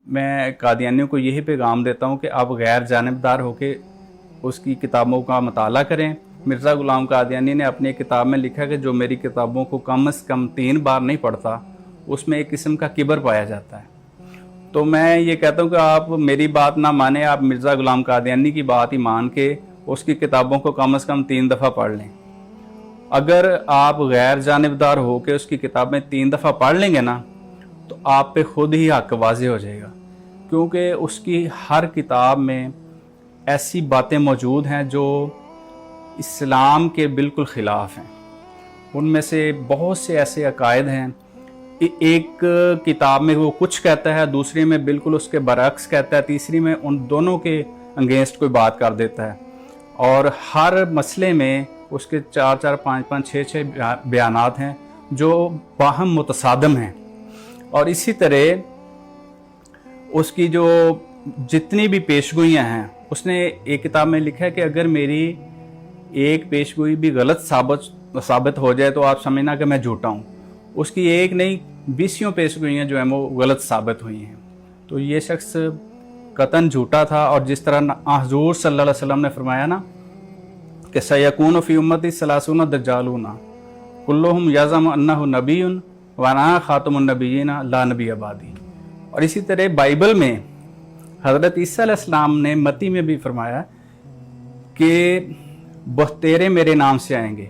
میں قادیانیوں کو یہی پیغام دیتا ہوں کہ آپ غیر جانبدار ہو کے اس کی کتابوں کا مطالعہ کریں۔ مرزا غلام قادیانی نے اپنی کتاب میں لکھا کہ جو میری کتابوں کو کم از کم 3 بار نہیں پڑھتا اس میں ایک قسم کا کبر پایا جاتا ہے۔ تو میں یہ کہتا ہوں کہ آپ میری بات نہ مانیں، آپ مرزا غلام قادیانی کی بات ہی مان کے اس کی کتابوں کو کم از کم 3 دفعہ پڑھ لیں۔ اگر آپ غیر جانبدار ہو کے اس کی کتابیں 3 دفعہ پڑھ لیں گے نا تو آپ پہ خود ہی حق واضح ہو جائے گا، کیونکہ اس کی ہر کتاب میں ایسی باتیں موجود ہیں جو اسلام کے بالکل خلاف ہیں۔ ان میں سے بہت سے ایسے عقائد ہیں، ایک کتاب میں وہ کچھ کہتا ہے، دوسری میں بالکل اس کے برعکس کہتا ہے، تیسری میں ان دونوں کے انگینسٹ کوئی بات کر دیتا ہے، اور ہر مسئلے میں اس کے 4 5 6 بیانات ہیں جو باہم متصادم ہیں۔ اور اسی طرح اس کی جو جتنی بھی پیشگوئیاں ہیں، اس نے ایک کتاب میں لکھا ہے کہ اگر میری ایک پیشگوئی بھی غلط ثابت ہو جائے تو آپ سمجھنا کہ میں جھوٹا ہوں۔ اس کی ایک نہیں 20 پیشگوئیاں جو ہیں وہ غلط ثابت ہوئی ہیں۔ تو یہ شخص قطعاً جھوٹا تھا، اور جس طرح حضور صلی اللہ علیہ وسلم نے فرمایا نا کہ سیکون فی امتی 30 دجالون کلہم یزعم انہ نبی وانا خاتم النبیین لا نبی بعدی۔ اور اسی طرح بائبل میں حضرت عیسیٰ علیہ السلام نے متی میں بھی فرمایا کہ بہتیرے میرے نام سے آئیں گے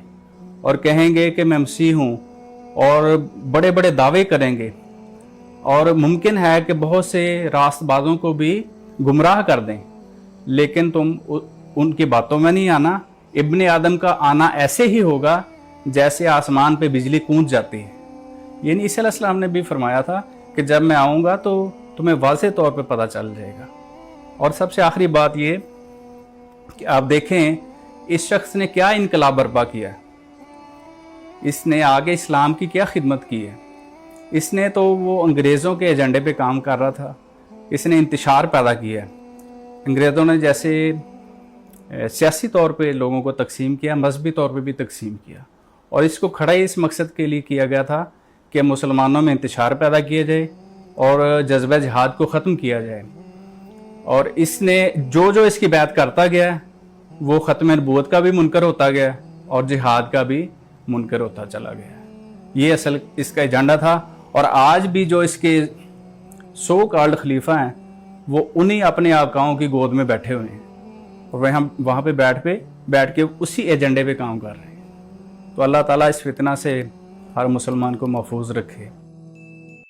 اور کہیں گے کہ میں مسیح ہوں، اور بڑے بڑے دعوے کریں گے، اور ممکن ہے کہ بہت سے راست بازوں کو بھی گمراہ کر دیں، لیکن تم ان کی باتوں میں نہیں آنا۔ ابن آدم کا آنا ایسے ہی ہوگا جیسے آسمان پہ بجلی گونج جاتی ہے۔ یعنی عیسیٰ علیہ السلام نے بھی فرمایا تھا کہ جب میں آؤں گا تو تمہیں واضح طور پہ پتہ چل جائے گا۔ اور سب سے آخری بات یہ کہ آپ دیکھیں اس شخص نے کیا انقلاب برپا کیا ہے، اس نے آگے اسلام کی کیا خدمت کی ہے۔ اس نے تو وہ انگریزوں کے ایجنڈے پہ کام کر رہا تھا، اس نے انتشار پیدا کیا ہے۔ انگریزوں نے جیسے سیاسی طور پہ لوگوں کو تقسیم کیا، مذہبی طور پہ بھی تقسیم کیا، اور اس کو کھڑا ہی اس مقصد کے لیے کیا گیا تھا کہ مسلمانوں میں انتشار پیدا کیا جائے اور جذبہ جہاد کو ختم کیا جائے۔ اور اس نے جو اس کی بیعت کرتا گیا وہ ختم نبوت کا بھی منکر ہوتا گیا اور جہاد کا بھی منکر ہوتا چلا گیا۔ یہ اصل اس کا ایجنڈا تھا، اور آج بھی جو اس کے سو کالڈ خلیفہ ہیں وہ انہی اپنے آقاؤں کی گود میں بیٹھے ہوئے ہیں، اور وہاں پہ بیٹھ کے اسی ایجنڈے پہ کام کر رہے ہیں۔ تو اللہ تعالیٰ اس فتنہ سے ہر مسلمان کو محفوظ رکھے۔